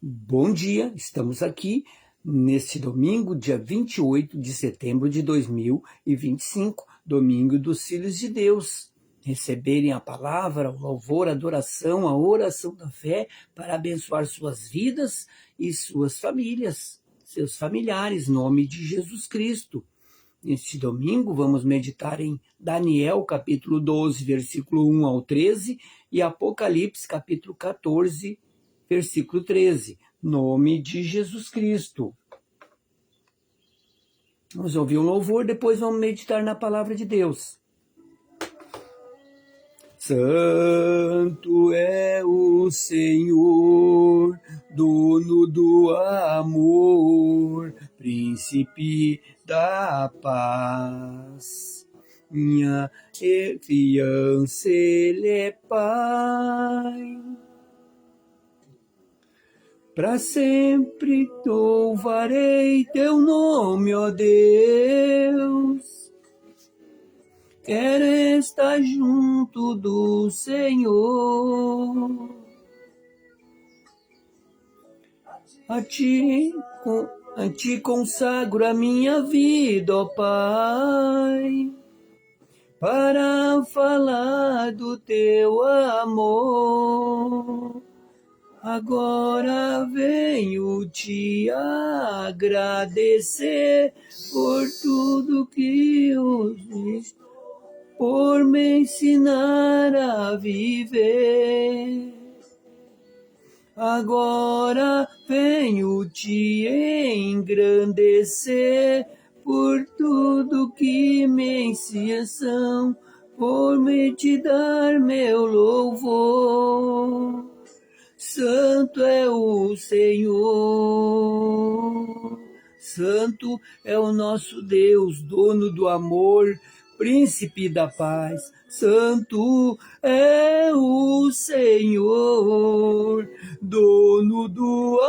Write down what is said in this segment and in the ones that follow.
Bom dia, estamos aqui neste domingo, dia 28 de setembro de 2025, domingo dos Filhos de Deus. Receberem a palavra, o louvor, a adoração, a oração da fé para abençoar suas vidas e suas famílias, seus familiares, em nome de Jesus Cristo. Neste domingo vamos meditar em Daniel, capítulo 12, versículo 1 ao 13 e Apocalipse, capítulo 14, versículo 13, nome de Jesus Cristo. Vamos ouvir um louvor, depois vamos meditar na palavra de Deus. Santo é o Senhor, dono do amor, príncipe da paz. Minha fiança, Ele é Pai. Para sempre louvarei teu nome, ó Deus. Quero estar junto do Senhor. A ti consagro a minha vida, ó Pai, para falar do teu amor. Agora venho te agradecer por tudo que eu fiz, por me ensinar a viver. Agora venho te engrandecer por tudo que me ensinou, por me te dar meu louvor. Santo é o Senhor, santo é o nosso Deus, dono do amor, príncipe da paz. Santo é o Senhor, dono do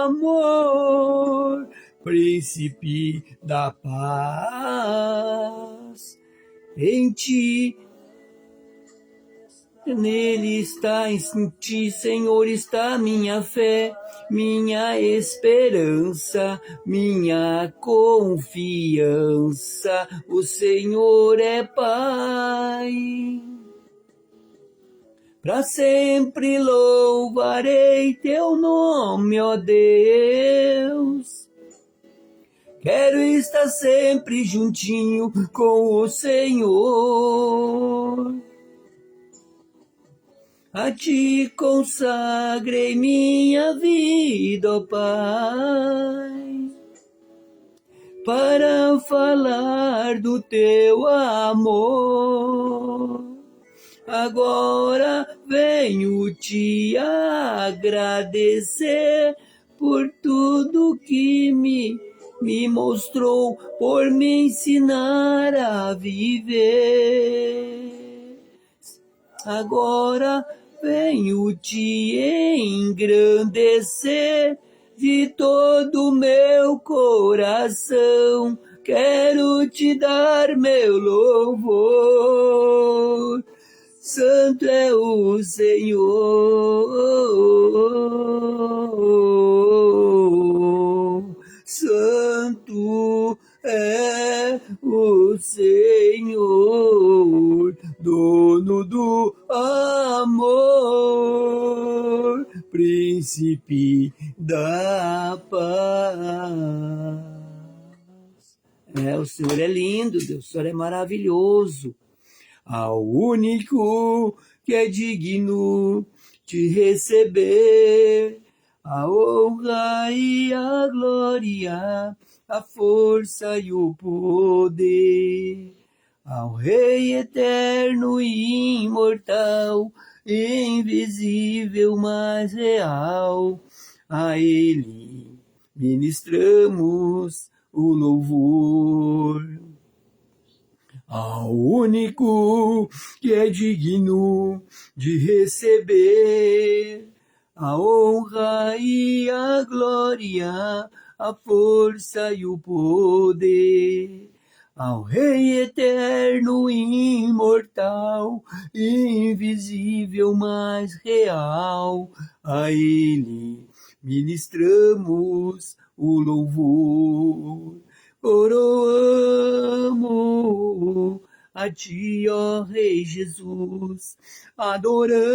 amor, príncipe da paz. Em ti, nele está, em ti, Senhor, está minha fé, minha esperança, minha confiança. O Senhor é Pai. Para sempre louvarei teu nome, ó Deus. Quero estar sempre juntinho com o Senhor. A ti consagrei minha vida, ó Pai, para falar do teu amor. Agora venho te agradecer por tudo que me mostrou, por me ensinar a viver. Agora venho te engrandecer de todo o meu coração. Quero te dar meu louvor. Santo é o Senhor. Santo é o Senhor, dono do amor, príncipe da paz. O Senhor é lindo, Deus, o Senhor é maravilhoso. Ao único que é digno de receber a honra e a glória, a força e o poder, ao Rei eterno e imortal, invisível, mas real, a Ele ministramos o louvor. Ao único que é digno de receber a honra e a glória, a força e o poder, ao Rei eterno e imortal, invisível, mas real, a Ele ministramos o louvor. Coroamos a ti, ó Rei Jesus, adoramos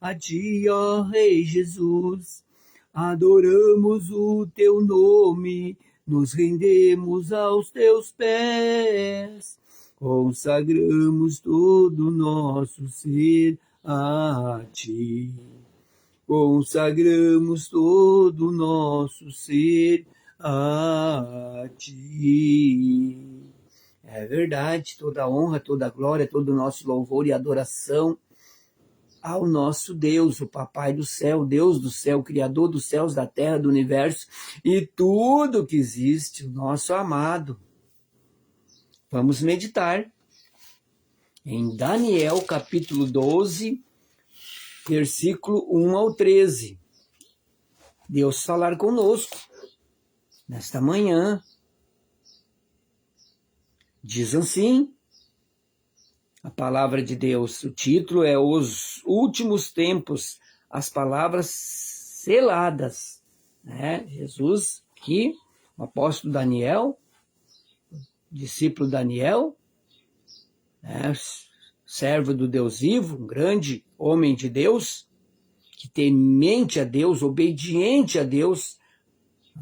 a ti, ó Rei Jesus, adoramos o teu nome, nos rendemos aos teus pés, consagramos todo o nosso ser a ti. Consagramos todo o nosso ser a ti. É verdade, toda a honra, toda a glória, todo o nosso louvor e adoração ao nosso Deus, o Papai do céu, Deus do céu, Criador dos céus, da terra, do universo e tudo que existe, o nosso amado. Vamos meditar em Daniel, capítulo 12, versículo 1 ao 13. Deus falar conosco nesta manhã. Diz assim, a palavra de Deus, o título é Os Últimos Tempos, as Palavras Seladas. Jesus, aqui, o apóstolo Daniel, discípulo Daniel, servo do Deus vivo, um grande homem de Deus, que temente a Deus, obediente a Deus.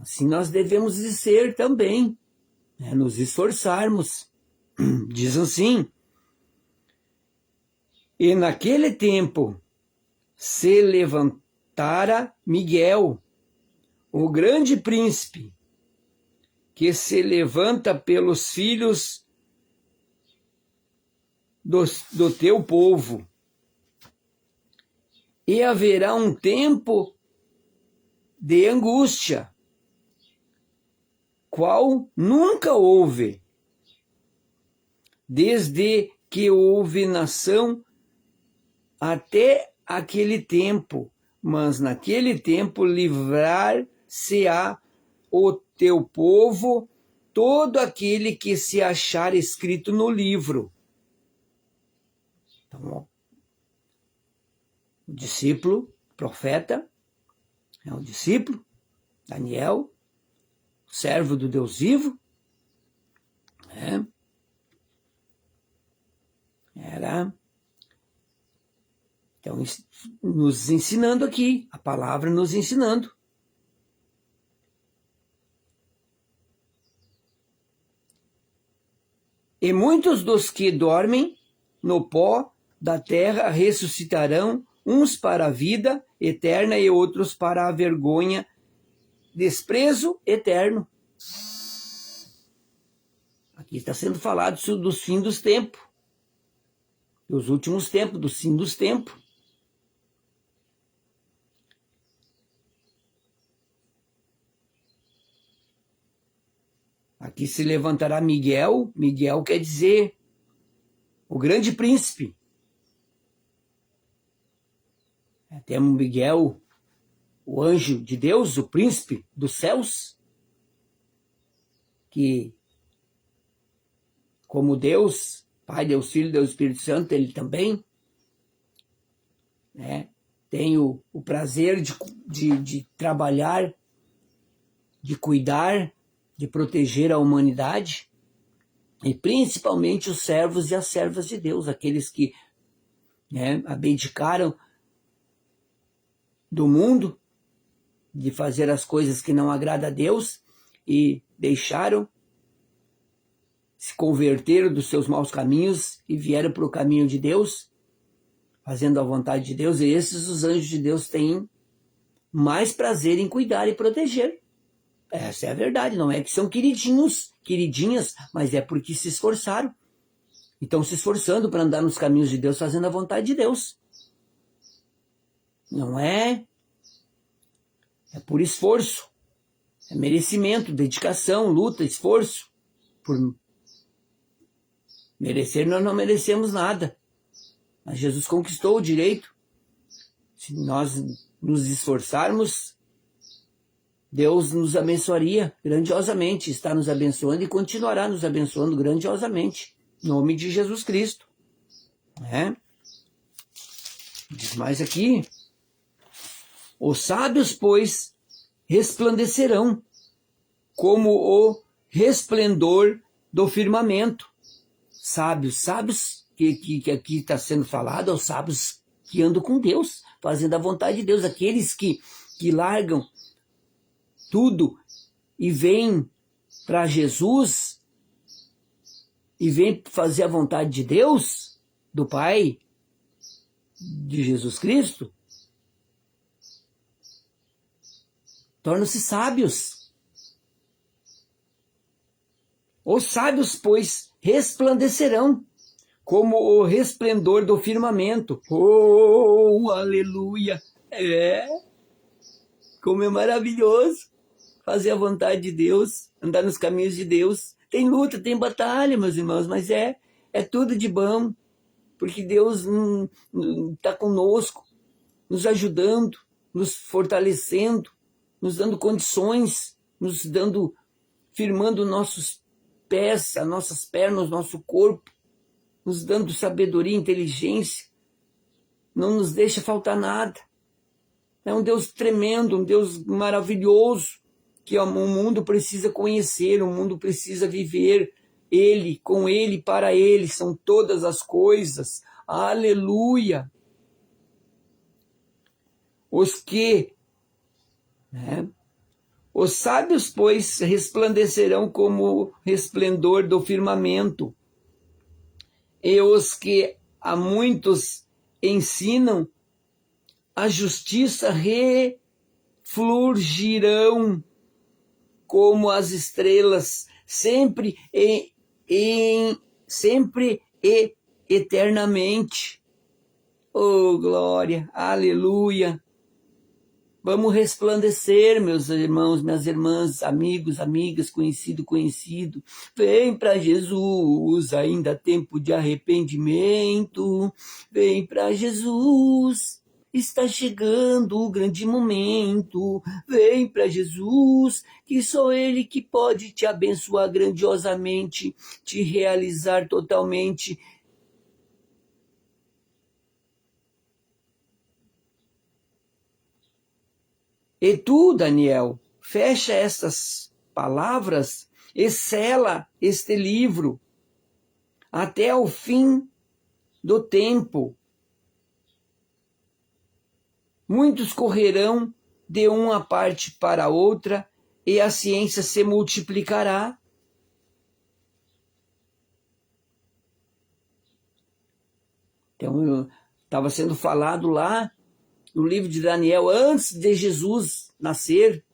Assim nós devemos ser também, nos esforçarmos. Diz assim, e naquele tempo se levantara Miguel, o grande príncipe, que se levanta pelos filhos do teu povo. E haverá um tempo de angústia, qual nunca houve, desde que houve nação até aquele tempo, mas naquele tempo livrar-se-á o teu povo, todo aquele que se achar escrito no livro. Então, o discípulo, profeta, é o discípulo, Daniel, servo do Deus vivo, era, então, nos ensinando aqui, a palavra nos ensinando. E muitos dos que dormem no pó da terra ressuscitarão, uns para a vida eterna e outros para a vergonha, desprezo eterno. Aqui está sendo falado dos fins dos tempos, dos últimos tempos, do fim dos tempos. Aqui se levantará Miguel, Miguel quer dizer o grande príncipe. Temos Miguel, o anjo de Deus, o príncipe dos céus, que, como Deus, Pai, Deus Filho, Deus Espírito Santo, ele também tem o prazer de trabalhar, de cuidar, de proteger a humanidade, e principalmente os servos e as servas de Deus, aqueles que abdicaram do mundo, de fazer as coisas que não agradam a Deus e deixaram, se converteram dos seus maus caminhos e vieram para o caminho de Deus, fazendo a vontade de Deus. E esses os anjos de Deus têm mais prazer em cuidar e proteger. Essa é a verdade, não é que são queridinhos, queridinhas, mas é porque se esforçaram. E estão se esforçando para andar nos caminhos de Deus, fazendo a vontade de Deus. Não é? É por esforço, é merecimento, dedicação, luta, esforço. Por merecer, nós não merecemos nada. Mas Jesus conquistou o direito. Se nós nos esforçarmos, Deus nos abençoaria grandiosamente, está nos abençoando e continuará nos abençoando grandiosamente. Em nome de Jesus Cristo. Diz mais aqui. Os sábios, pois, resplandecerão como o resplendor do firmamento. Sábios que aqui está sendo falado, aos sábios que andam com Deus, fazendo a vontade de Deus, aqueles que largam tudo e vêm para Jesus e vêm fazer a vontade de Deus, do Pai, de Jesus Cristo, tornam-se sábios. Os sábios, pois, resplandecerão como o resplendor do firmamento. Oh, aleluia! Como é maravilhoso fazer a vontade de Deus, andar nos caminhos de Deus. Tem luta, tem batalha, meus irmãos, mas é tudo de bom, porque Deus está conosco, nos ajudando, nos fortalecendo, nos dando condições, nos dando, firmando nossos pés, as nossas pernas, nosso corpo, nos dando sabedoria, inteligência, não nos deixa faltar nada. É um Deus tremendo, um Deus maravilhoso, que o mundo precisa conhecer, o mundo precisa viver. Ele, com Ele, para Ele, são todas as coisas. Aleluia! Os sábios, pois, resplandecerão como o resplendor do firmamento, e os que a muitos ensinam a justiça refulgirão como as estrelas, sempre e eternamente. Oh, glória, aleluia! Vamos resplandecer, meus irmãos, minhas irmãs, amigos, amigas, conhecido. Vem para Jesus, ainda há tempo de arrependimento. Vem para Jesus, está chegando o grande momento. Vem para Jesus, que só Ele que pode te abençoar grandiosamente, te realizar totalmente. E tu, Daniel, fecha estas palavras e sela este livro até o fim do tempo. Muitos correrão de uma parte para outra e a ciência se multiplicará. Então, estava sendo falado lá no livro de Daniel, antes de Jesus nascer,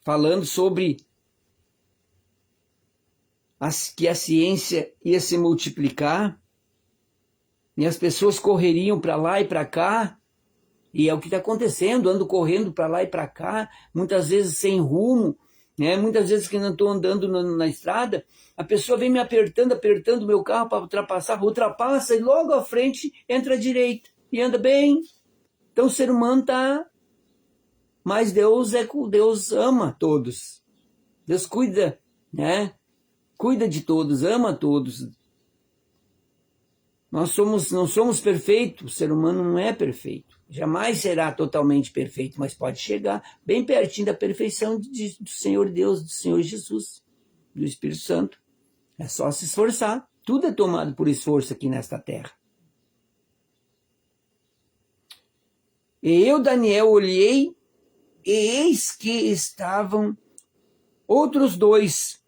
falando sobre que a ciência ia se multiplicar, e as pessoas correriam para lá e para cá, e é o que está acontecendo, ando correndo para lá e para cá, muitas vezes sem rumo, né? Muitas vezes que não estou andando na estrada, a pessoa vem me apertando o meu carro para ultrapassa e logo à frente entra à direita e anda bem. Então o ser humano está... Mas Deus ama todos. Deus cuida, né? Cuida de todos, ama todos. Nós não somos perfeitos, o ser humano não é perfeito. Jamais será totalmente perfeito, mas pode chegar bem pertinho da perfeição do Senhor Deus, do Senhor Jesus, do Espírito Santo. É só se esforçar. Tudo é tomado por esforço aqui nesta terra. E eu, Daniel, olhei, e eis que estavam outros dois,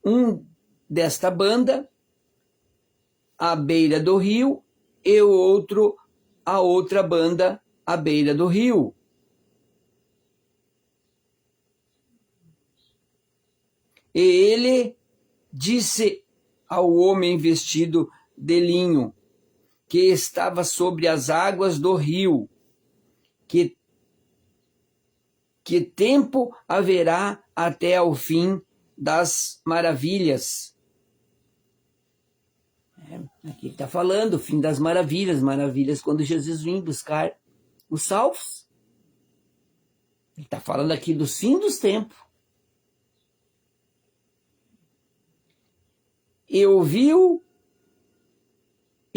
um desta banda, à beira do rio, e o outro, a outra banda, à beira do rio. E ele disse ao homem vestido de linho, que estava sobre as águas do rio, que tempo haverá até ao fim das maravilhas. Aqui está falando o fim das maravilhas quando Jesus vem buscar os salvos. Ele está falando aqui do fim dos tempos. E ouviu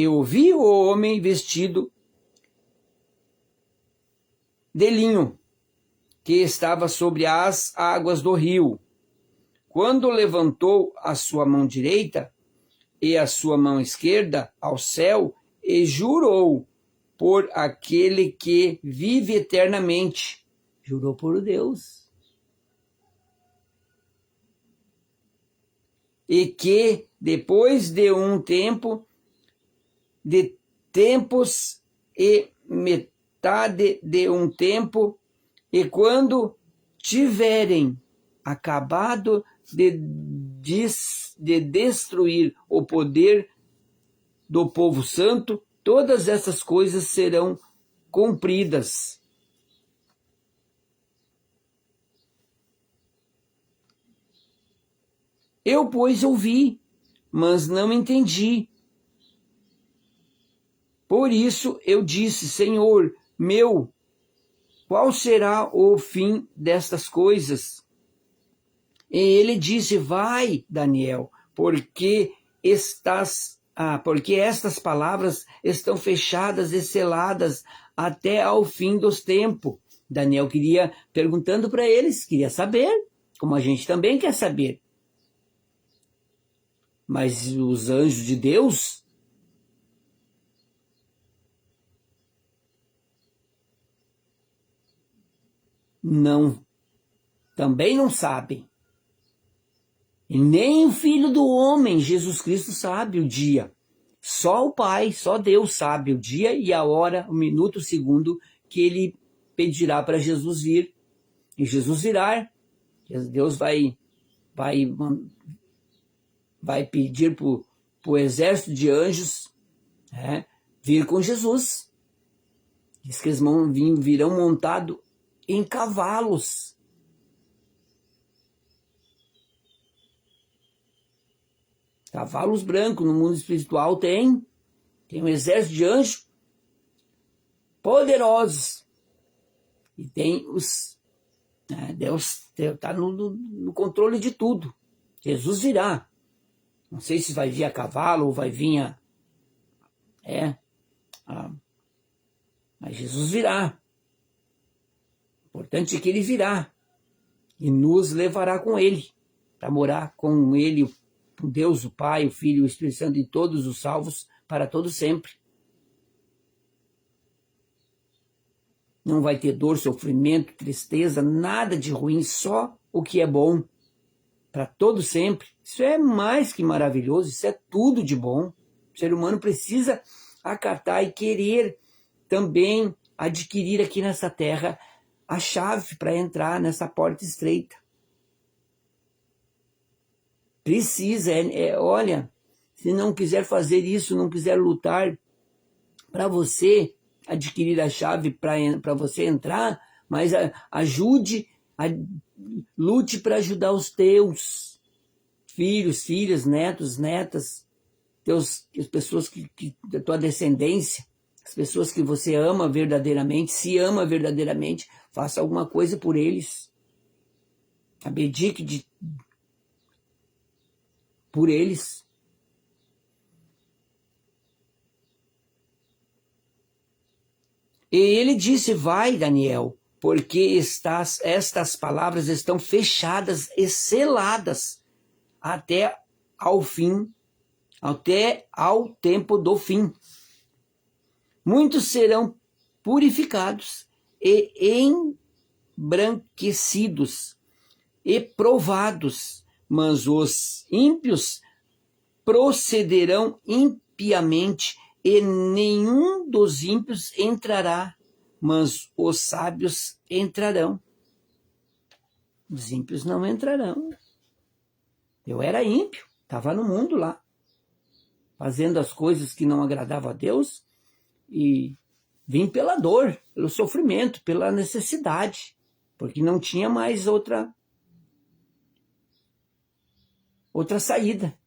Eu vi o homem vestido de linho, que estava sobre as águas do rio. Quando levantou a sua mão direita e a sua mão esquerda ao céu, e jurou por aquele que vive eternamente. Jurou por Deus. E que depois de um tempo, de tempos e metade de um tempo, e quando tiverem acabado de destruir o poder do povo santo, todas essas coisas serão cumpridas. Eu, pois, ouvi, mas não entendi. Por isso eu disse: Senhor meu, qual será o fim destas coisas? E ele disse: vai, Daniel, porque estas palavras estão fechadas e seladas até ao fim dos tempos. Daniel queria, perguntando para eles, queria saber, como a gente também quer saber. Mas os anjos de Deus também não sabem. E nem o Filho do Homem, Jesus Cristo, sabe o dia. Só o Pai, só Deus sabe o dia e a hora, o minuto, o segundo que ele pedirá para Jesus vir. E Jesus virá. Deus vai pedir para o exército de anjos vir com Jesus. Diz que eles virão montados em cavalos. Cavalos brancos no mundo espiritual tem um exército de anjos poderosos. E tem Deus está no controle de tudo. Jesus virá. Não sei se vai vir a cavalo ou vai vir mas Jesus virá. O importante é que ele virá. E nos levará com ele. Para morar com ele, o Deus, o Pai, o Filho e o Espírito Santo e todos os salvos para todo sempre. Não vai ter dor, sofrimento, tristeza, nada de ruim, só o que é bom para todo sempre. Isso é mais que maravilhoso, isso é tudo de bom. O ser humano precisa acatar e querer também adquirir aqui nessa terra a chave para entrar nessa porta estreita. Precisa, olha, se não quiser fazer isso, não quiser lutar para você adquirir a chave para você entrar, mas lute para ajudar os teus filhos, filhas, netos, netas, as pessoas da tua descendência, as pessoas que você ama verdadeiramente, se ama verdadeiramente, faça alguma coisa por eles. Abdique por eles. E ele disse: vai, Daniel, porque estas palavras estão fechadas e seladas até ao fim, até ao tempo do fim. Muitos serão purificados e embranquecidos e provados, mas os ímpios procederão impiamente, e nenhum dos ímpios entrará, mas os sábios entrarão. Os ímpios não entrarão. Eu era ímpio, estava no mundo lá, fazendo as coisas que não agradavam a Deus, e vim pela dor, pelo sofrimento, pela necessidade, porque não tinha mais outra saída.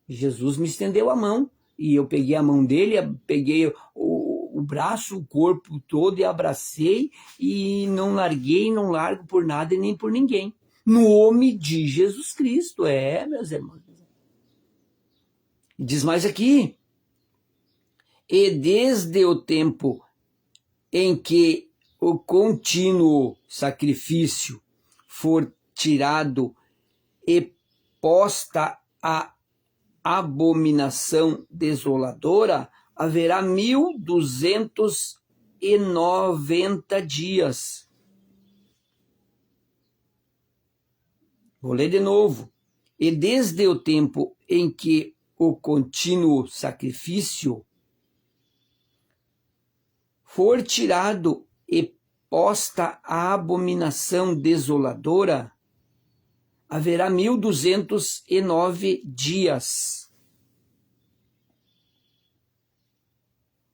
Jesus me estendeu a mão, e eu peguei a mão dele, peguei o braço, o corpo todo e abracei, e não larguei, não largo por nada e nem por ninguém. No nome de Jesus Cristo, meus irmãos. Diz mais aqui: E desde o tempo em que o contínuo sacrifício for tirado e posta a abominação desoladora, haverá 1290 dias. Vou ler de novo. E desde o tempo em que o contínuo sacrifício for tirado e posta a abominação desoladora, haverá 1209 dias.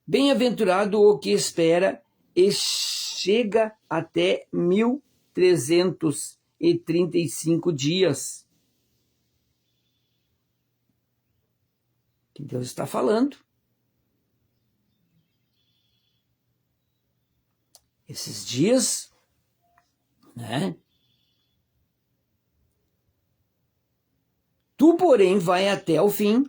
Bem-aventurado o que espera e chega até 1335 dias. Que Deus está falando. Esses dias, né? Tu, porém, vai até o fim,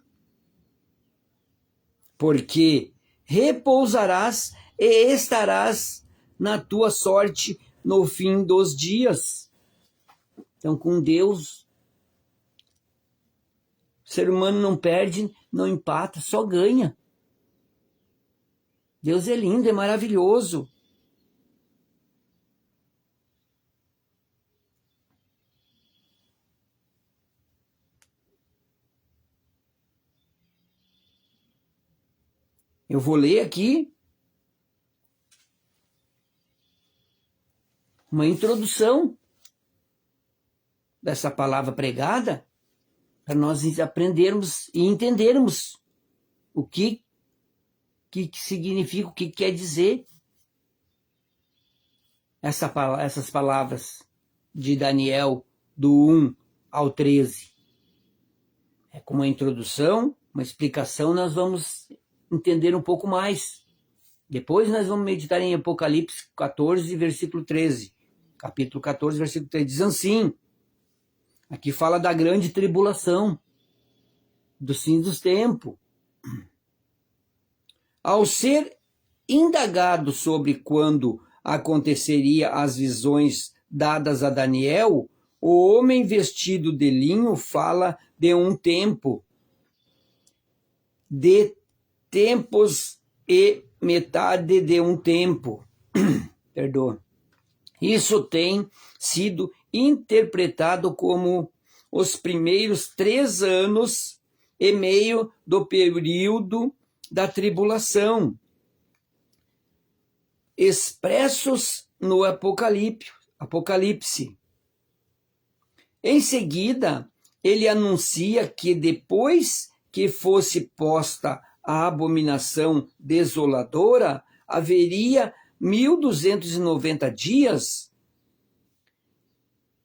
porque repousarás e estarás na tua sorte no fim dos dias. Então, com Deus, o ser humano não perde, não empata, só ganha. Deus é lindo, é maravilhoso. Eu vou ler aqui uma introdução dessa palavra pregada para nós aprendermos e entendermos o que significa, o que quer dizer essas palavras de Daniel do 1 ao 13. É como uma introdução, uma explicação, nós vamos entender um pouco mais. Depois nós vamos meditar em Apocalipse 14, versículo 13. Capítulo 14, versículo 13. Diz assim, aqui fala da grande tribulação, do fim dos tempos. Ao ser indagado sobre quando aconteceria as visões dadas a Daniel, o homem vestido de linho fala de um tempo, de tempos e metade de um tempo. Perdoa. Isso tem sido interpretado como os primeiros 3 anos e meio do período da tribulação, expressos no Apocalipse. Em seguida, ele anuncia que depois que fosse posta a abominação desoladora, haveria 1290 dias,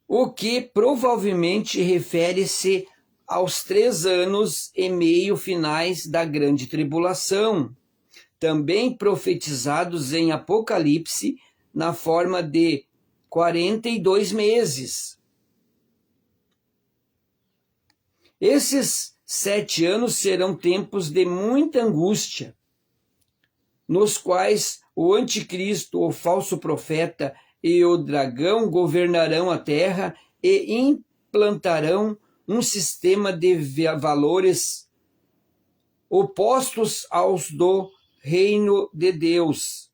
o que provavelmente refere-se aos 3 anos e meio finais da grande tribulação, também profetizados em Apocalipse na forma de 42 meses. Esses 7 anos serão tempos de muita angústia, nos quais o anticristo, o falso profeta e o dragão governarão a terra e implantarão um sistema de valores opostos aos do reino de Deus.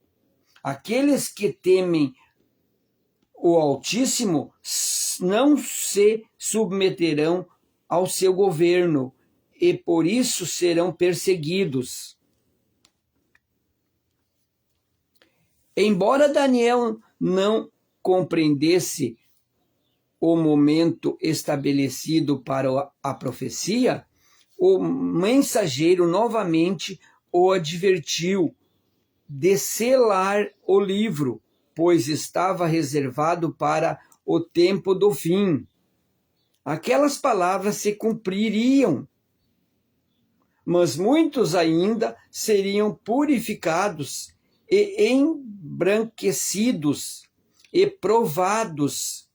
Aqueles que temem o Altíssimo não se submeterão ao seu governo e por isso serão perseguidos. Embora Daniel não compreendesse o momento estabelecido para a profecia, o mensageiro novamente o advertiu de selar o livro, pois estava reservado para o tempo do fim. Aquelas palavras se cumpririam, mas muitos ainda seriam purificados e embranquecidos e provados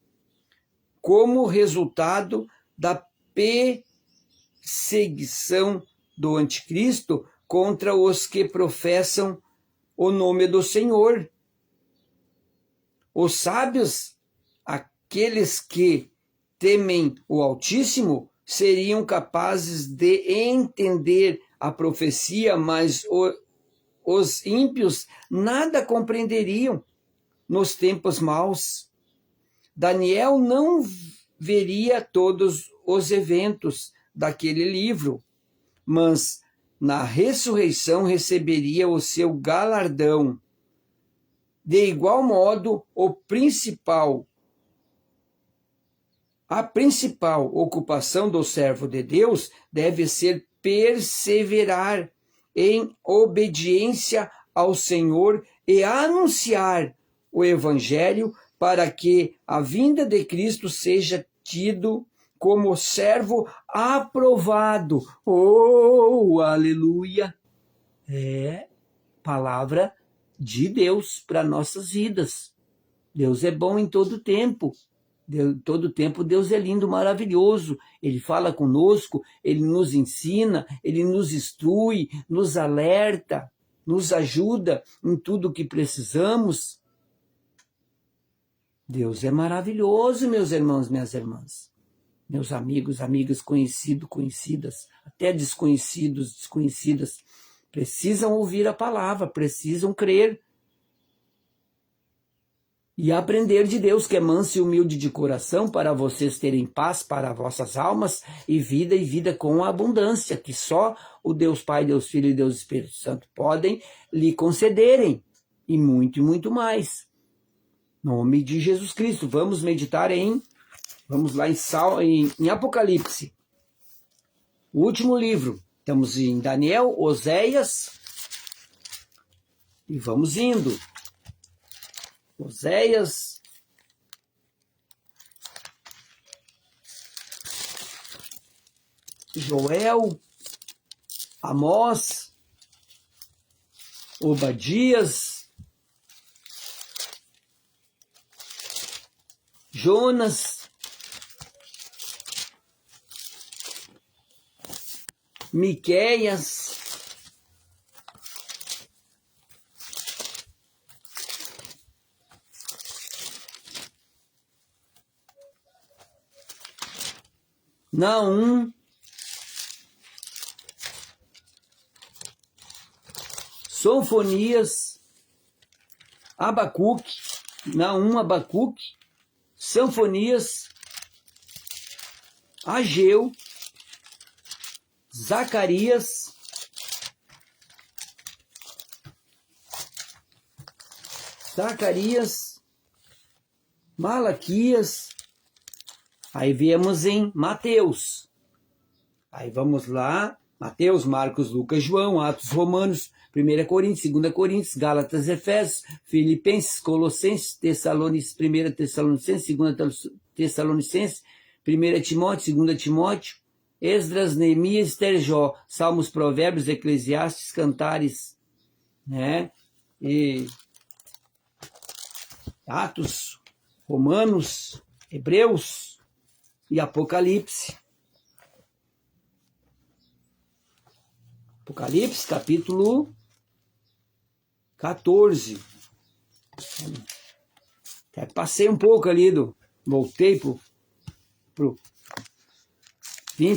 como resultado da perseguição do anticristo contra os que professam o nome do Senhor. Os sábios, aqueles que temem o Altíssimo, seriam capazes de entender a profecia, mas os ímpios nada compreenderiam nos tempos maus. Daniel não veria todos os eventos daquele livro, mas na ressurreição receberia o seu galardão. De igual modo, a principal ocupação do servo de Deus deve ser perseverar em obediência ao Senhor e anunciar o Evangelho para que a vinda de Cristo seja tido como servo aprovado. Oh, aleluia! É palavra de Deus para nossas vidas. Deus é bom em todo tempo. Todo tempo Deus é lindo, maravilhoso. Ele fala conosco, Ele nos ensina, Ele nos instrui, nos alerta, nos ajuda em tudo o que precisamos. Deus é maravilhoso, meus irmãos, minhas irmãs. Meus amigos, amigas, conhecidos, conhecidas, até desconhecidos, desconhecidas, precisam ouvir a palavra, precisam crer e aprender de Deus, que é manso e humilde de coração, para vocês terem paz para vossas almas e vida com abundância, que só o Deus Pai, Deus Filho e Deus Espírito Santo podem lhe concederem, e muito mais. Em nome de Jesus Cristo, vamos meditar vamos lá em Apocalipse, o último livro. Estamos em Daniel, Oséias, e vamos indo. Oséias, Joel, Amós, Obadias, Jonas, Miqueias, Naum, Sofonias, Abacuque, Naum, Abacuque, Sofonias, Ageu, Zacarias, Malaquias. Aí viemos em Mateus. Aí vamos lá, Mateus, Marcos, Lucas, João, Atos, Romanos, 1 Coríntios, 2 Coríntios, Gálatas, Efésios, Filipenses, Colossenses, 1 Tessalonicenses, 2 Tessalonicenses, 1 Timóteo, 2 Timóteo, Esdras, Neemias, Esther, Jó, Salmos, Provérbios, Eclesiastes, Cantares, né? E Atos, Romanos, Hebreus e Apocalipse. Apocalipse, capítulo 14. Passei um pouco ali voltei vim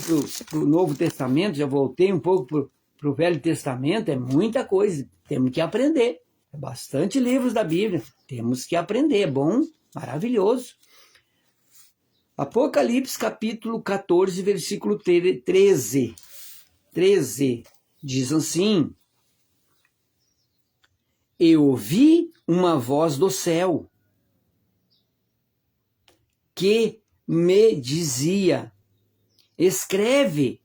pro Novo Testamento, já voltei um pouco pro Velho Testamento, é muita coisa, temos que aprender. É bastante livros da Bíblia, temos que aprender, é bom, maravilhoso. Apocalipse, capítulo 14, versículo 13. 13, diz assim: Eu ouvi uma voz do céu que me dizia: escreve,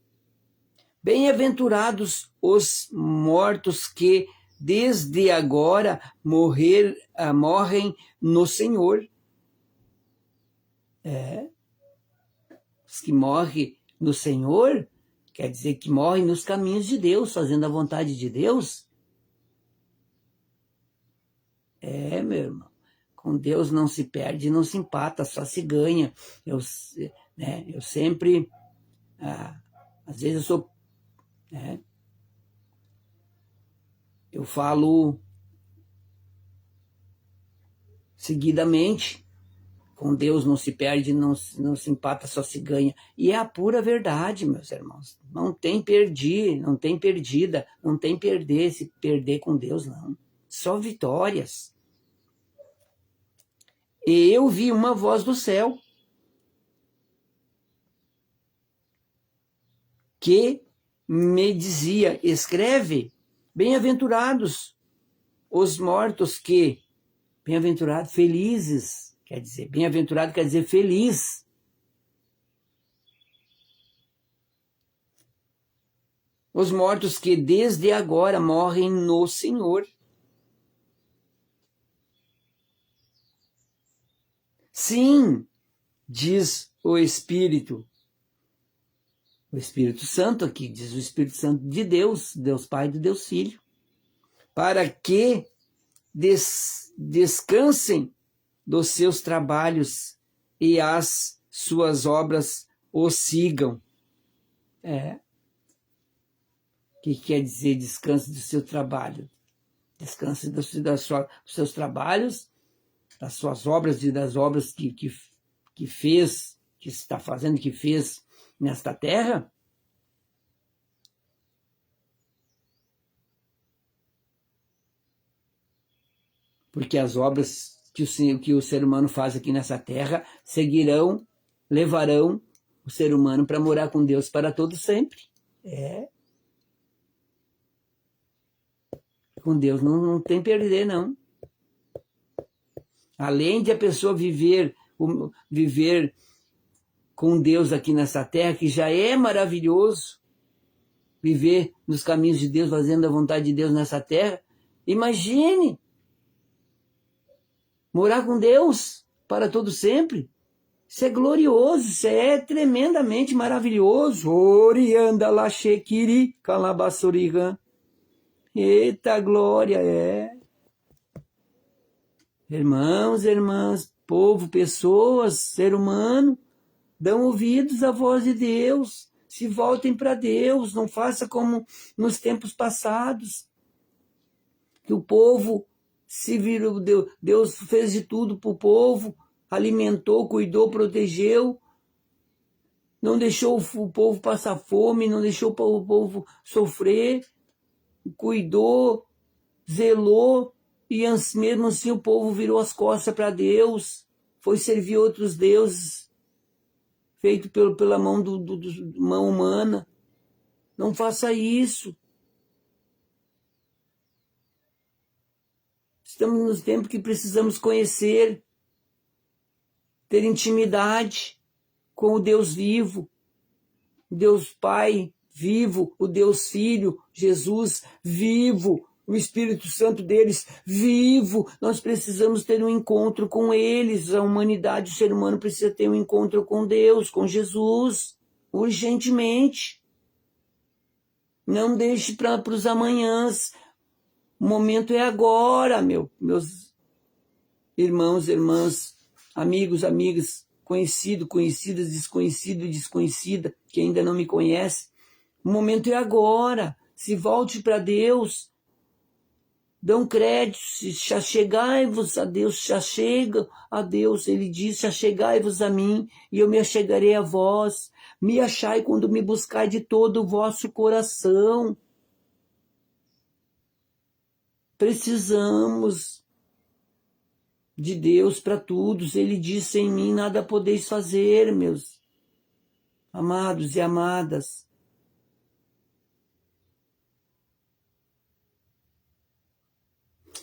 bem-aventurados os mortos que desde agora morrem no Senhor. Os que morrem no Senhor, quer dizer que morrem nos caminhos de Deus, fazendo a vontade de Deus. Meu irmão, com Deus não se perde, não se empata, só se ganha. Eu sempre, às vezes eu sou Eu falo seguidamente, com Deus não se perde, não se empata, só se ganha. E é a pura verdade, meus irmãos. Não tem perder, não tem perdida, não tem perder, se perder com Deus, não. Só vitórias. E eu vi uma voz do céu que me dizia, escreve, bem-aventurados os mortos que, bem-aventurados, felizes, quer dizer, bem-aventurado quer dizer feliz. Os mortos que desde agora morrem no Senhor. Sim, diz o Espírito Santo aqui, diz o Espírito Santo de Deus, Deus Pai e Deus Filho, para que descansem dos seus trabalhos e as suas obras os sigam. O que quer dizer descanse do seu trabalho? Descanse dos seus trabalhos, das suas obras e das obras que fez, que está fazendo, que fez nesta terra. Porque as obras que o ser humano faz aqui nessa terra seguirão, levarão o ser humano para morar com Deus para todo sempre. Com Deus não tem perder, não. Além de a pessoa viver com Deus aqui nessa terra, que já é maravilhoso, viver nos caminhos de Deus, fazendo a vontade de Deus nessa terra, imagine morar com Deus para todo sempre. Isso é glorioso, isso é tremendamente maravilhoso. Orianda lachekiri calabassorigan. Eita glória, Irmãos, irmãs, povo, pessoas, ser humano, dão ouvidos à voz de Deus. Se voltem para Deus, não faça como nos tempos passados, que o povo se virou, Deus fez de tudo para o povo, alimentou, cuidou, protegeu, não deixou o povo passar fome, não deixou o povo sofrer, cuidou, zelou, e mesmo assim o povo virou as costas para Deus, foi servir outros deuses, feito pela mão, mão humana. Não faça isso. Estamos nos tempos que precisamos conhecer, ter intimidade com o Deus vivo, o Deus Pai vivo, o Deus Filho, Jesus vivo, o Espírito Santo deles vivo. Nós precisamos ter um encontro com eles. A humanidade, o ser humano precisa ter um encontro com Deus, com Jesus, urgentemente. Não deixe para os amanhãs. O momento é agora, meus irmãos, irmãs, amigos, amigas, conhecido, conhecidas, desconhecido e desconhecida, que ainda não me conhece. O momento é agora. Se volte para Deus. Dão crédito, se achegai-vos a Deus, se achega a Deus. Ele diz, achegai-vos a mim, e eu me achegarei a vós. Me achai quando me buscai de todo o vosso coração. Precisamos de Deus para todos. Ele disse, em mim nada podeis fazer, meus amados e amadas.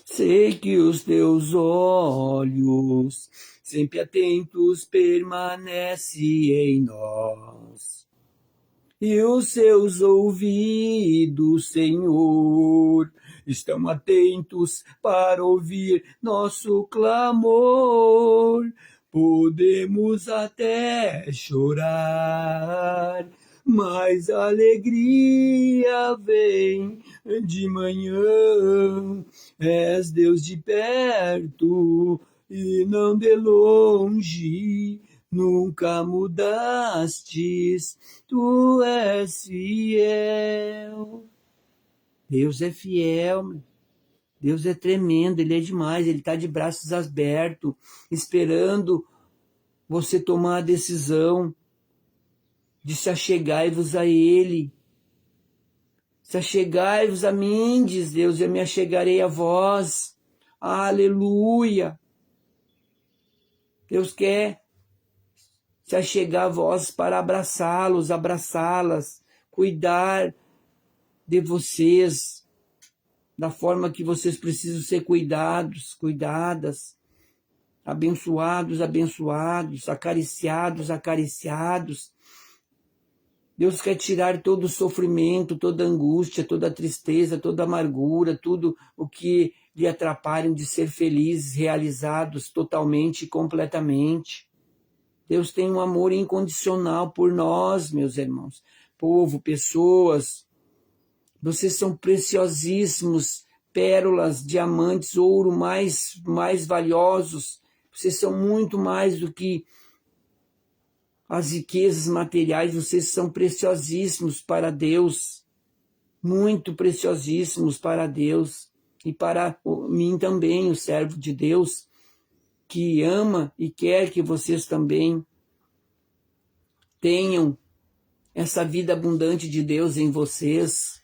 Sei que os teus olhos, sempre atentos, permanecem em nós. E os seus ouvidos, Senhor, estão atentos para ouvir nosso clamor. Podemos até chorar, mas a alegria vem de manhã. És Deus de perto e não de longe, nunca mudastes, tu és fiel. Deus é fiel. Deus é tremendo, Ele é demais, Ele está de braços abertos, esperando você tomar a decisão de se achegai-vos a Ele. Se achegai-vos a mim, diz Deus, eu me achegarei a vós. Aleluia! Deus quer se achegar a vós para abraçá-los, abraçá-las, cuidar de vocês, da forma que vocês precisam ser cuidados, cuidadas, abençoados, abençoados, acariciados, acariciados. Deus quer tirar todo o sofrimento, toda a angústia, toda a tristeza, toda a amargura, tudo o que lhe atrapalham de ser felizes, realizados totalmente e completamente. Deus tem um amor incondicional por nós, meus irmãos. Povo, pessoas, vocês são preciosíssimos, pérolas, diamantes, ouro mais valiosos. Vocês são muito mais do que as riquezas materiais, vocês são preciosíssimos para Deus, muito preciosíssimos para Deus e para mim também, o servo de Deus, que ama e quer que vocês também tenham essa vida abundante de Deus em vocês,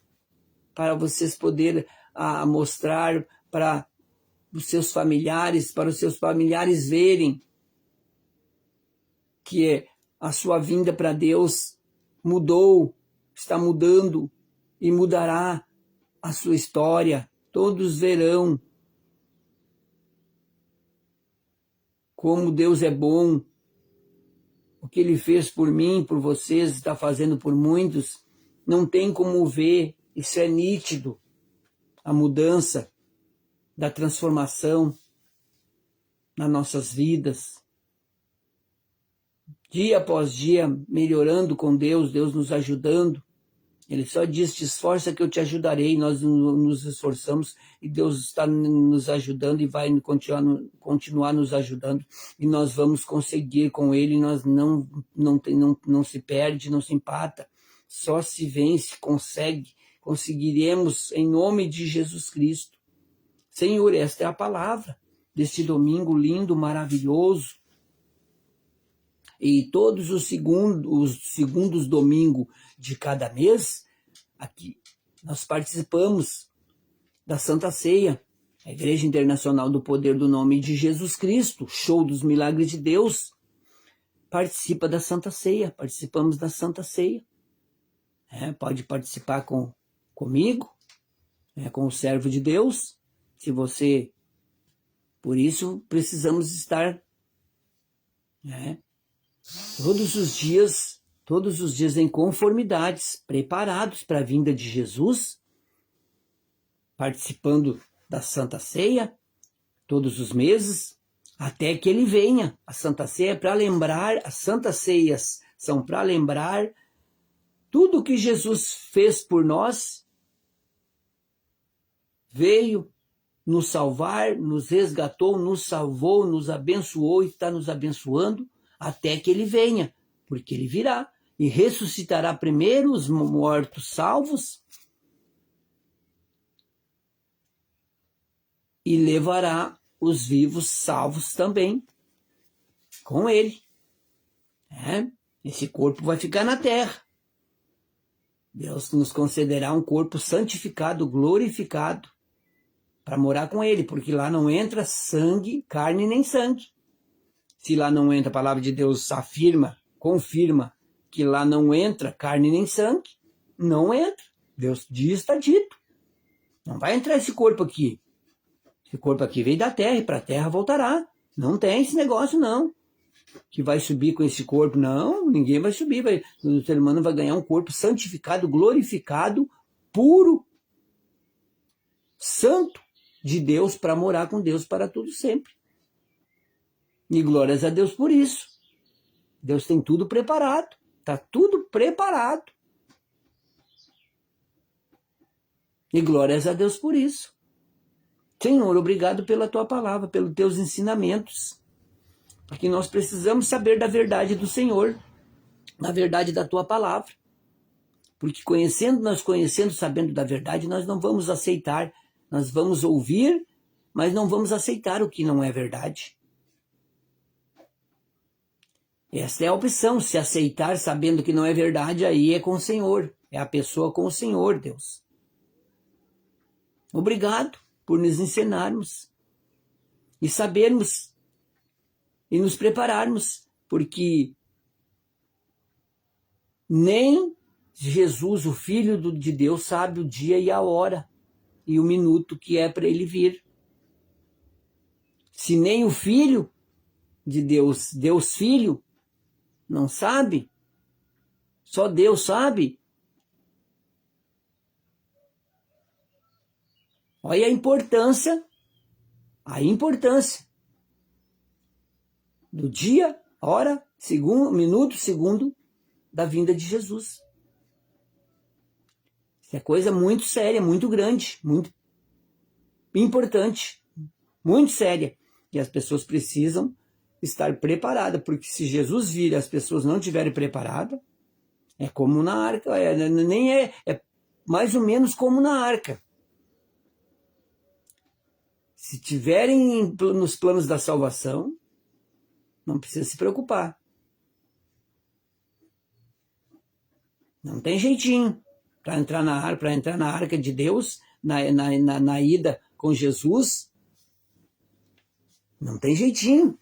para vocês poderem mostrar para os seus familiares, para os seus familiares verem que a sua vinda para Deus mudou, está mudando e mudará a sua história. Todos verão como Deus é bom, o que Ele fez por mim, por vocês, está fazendo por muitos. Não tem como ver, isso é nítido, a mudança da transformação nas nossas vidas. Dia após dia, melhorando com Deus, Deus nos ajudando. Ele só diz, te esforça que eu te ajudarei. Nós nos esforçamos e Deus está nos ajudando e vai continuar nos ajudando. E nós vamos conseguir com Ele, nós não se perde, não se empata. Só se vence, conseguiremos em nome de Jesus Cristo. Senhor, esta é a palavra deste domingo lindo, maravilhoso. E todos os segundos domingos de cada mês, aqui nós participamos da Santa Ceia, a Igreja Internacional do Poder do Nome de Jesus Cristo, show dos milagres de Deus, participa da Santa Ceia, participamos da Santa Ceia. Pode participar comigo, com o servo de Deus, se você... Por isso precisamos estar... todos os dias em conformidades, preparados para a vinda de Jesus, participando da Santa Ceia, todos os meses, até que Ele venha. A Santa Ceia é para lembrar, as Santas Ceias são para lembrar tudo o que Jesus fez por nós, veio nos salvar, nos resgatou, nos salvou, nos abençoou e está nos abençoando, até que Ele venha, porque Ele virá e ressuscitará primeiro os mortos salvos e levará os vivos salvos também com Ele. Esse corpo vai ficar na terra. Deus nos concederá um corpo santificado, glorificado, para morar com Ele, porque lá não entra sangue, carne nem sangue. Se lá não entra, a palavra de Deus afirma, confirma que lá não entra carne nem sangue, não entra. Deus diz, está dito. Não vai entrar esse corpo aqui. Esse corpo aqui veio da terra e para a terra voltará. Não tem esse negócio, não. Que vai subir com esse corpo. Não, ninguém vai subir. O ser humano vai ganhar um corpo santificado, glorificado, puro, santo de Deus, para morar com Deus para tudo sempre. E glórias a Deus por isso. Deus tem tudo preparado. Está tudo preparado. E glórias a Deus por isso. Senhor, obrigado pela tua palavra, pelos teus ensinamentos. Porque nós precisamos saber da verdade do Senhor, da verdade da tua palavra. Porque sabendo da verdade, nós não vamos aceitar, Nós vamos ouvir, mas não vamos aceitar o que não é verdade. Essa é a opção. Se aceitar sabendo que não é verdade, aí é com o Senhor. É a pessoa com o Senhor, Deus. Obrigado por nos ensinarmos e sabermos e nos prepararmos, porque nem Jesus, o Filho de Deus, sabe o dia e a hora e o minuto que é para ele vir. Se nem o Filho de Deus, Deus Filho, não sabe, só Deus sabe. Olha a importância do dia, hora, segundo, minuto, segundo da vinda de Jesus. Isso é coisa muito séria, muito grande, muito importante, muito séria. E as pessoas precisam estar preparadas, porque se Jesus vir e as pessoas não estiverem preparadas, é como na arca, é mais ou menos como na arca. Se tiverem nos planos da salvação, não precisa se preocupar. Não tem jeitinho para entrar na arca de Deus, na ida com Jesus. Não tem jeitinho.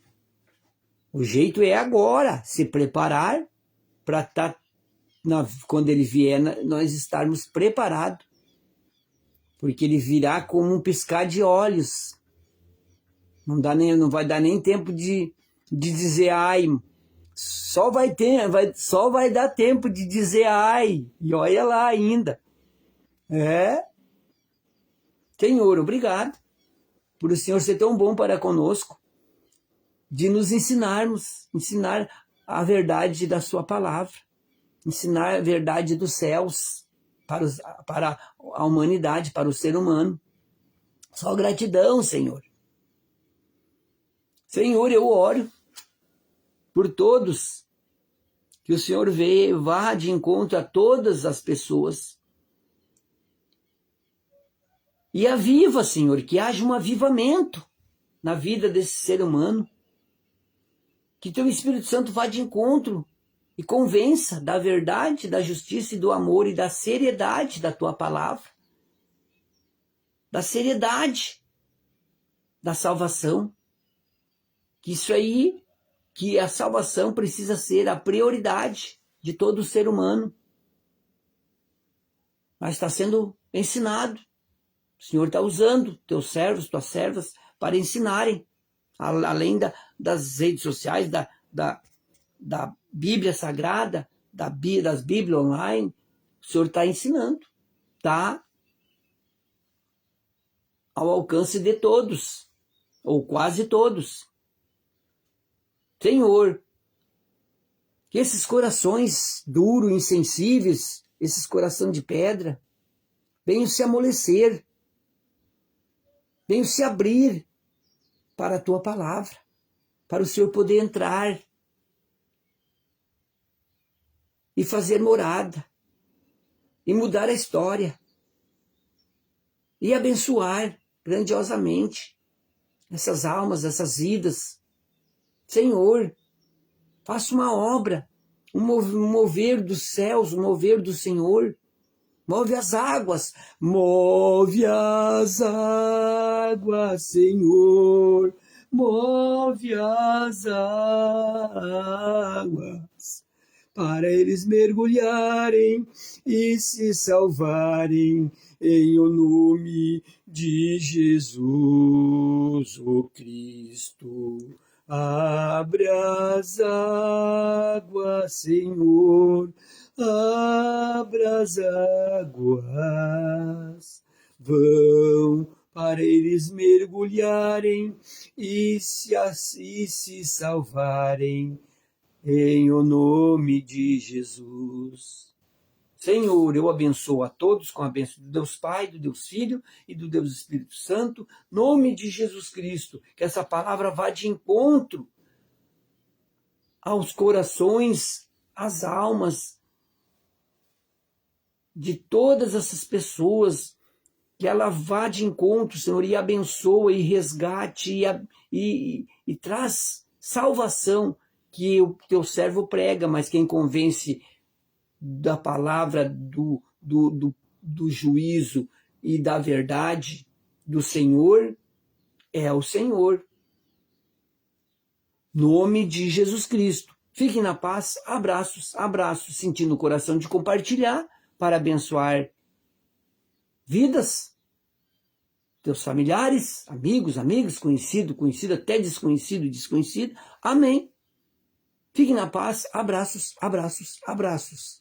O jeito é agora, se preparar para quando ele vier, nós estarmos preparados. Porque ele virá como um piscar de olhos. Não vai dar nem tempo de dizer ai. Só vai dar tempo de dizer ai. E olha lá ainda. Senhor, obrigado por o Senhor ser tão bom para conosco, de nos ensinar a verdade da sua palavra, ensinar a verdade dos céus para a humanidade, para o ser humano. Só gratidão, Senhor. Senhor, eu oro por todos, que o Senhor vá de encontro a todas as pessoas e aviva, Senhor, que haja um avivamento na vida desse ser humano, que teu Espírito Santo vá de encontro e convença da verdade, da justiça e do amor e da seriedade da tua palavra, da seriedade da salvação, que a salvação precisa ser a prioridade de todo ser humano. Mas está sendo ensinado. O Senhor está usando teus servos, tuas servas, para ensinarem, além das redes sociais, da Bíblia Sagrada, das Bíblias online. O Senhor está ensinando, está ao alcance de todos, ou quase todos. Senhor, que esses corações duros, insensíveis, esses corações de pedra, venham se amolecer, venham se abrir para a tua palavra, para o Senhor poder entrar e fazer morada, e mudar a história, e abençoar grandiosamente essas almas, essas vidas. Senhor, faça uma obra, um mover dos céus, um mover do Senhor. Move as águas, Senhor, move as águas, para eles mergulharem e se salvarem em o nome de Jesus, o Cristo. Abre as águas, Senhor, abre as águas, vão para eles mergulharem e se salvarem em o nome de Jesus. Senhor, eu abençoo a todos com a bênção do Deus Pai, do Deus Filho e do Deus Espírito Santo, nome de Jesus Cristo, que essa palavra vá de encontro aos corações, às almas de todas essas pessoas que ela vá de encontro, Senhor, e abençoa, e resgate, e traz salvação, que o teu servo prega, mas quem convence da palavra, do juízo e da verdade do Senhor é o Senhor. Nome de Jesus Cristo. Fiquem na paz, abraços, abraços, sentindo o coração de compartilhar para abençoar vidas, teus familiares, amigos, conhecido, até desconhecido. Amém. Fiquem na paz, abraços, abraços, abraços.